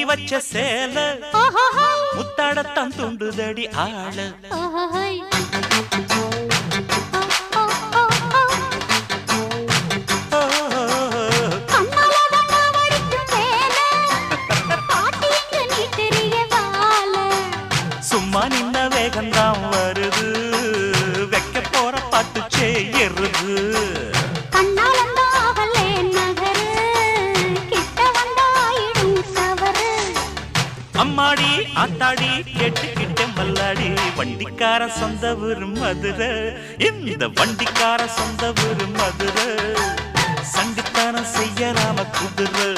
வச்ச சேல முத்தாடத்தான் துண்டுதடி ஆள சும்மா நின்ன வேகந்தான் வருது வைக்க போற பாட்டு செய்யறது அம்மாடி ஆத்தாடி கேட்டுக்கிட்ட மல்லாடி வண்டிக்கார சொந்த ஊரு மதுரை இந்த வண்டிக்கார சொந்த ஊரு மதுரை சண்டித்தானம் செய்யலாம குதிரை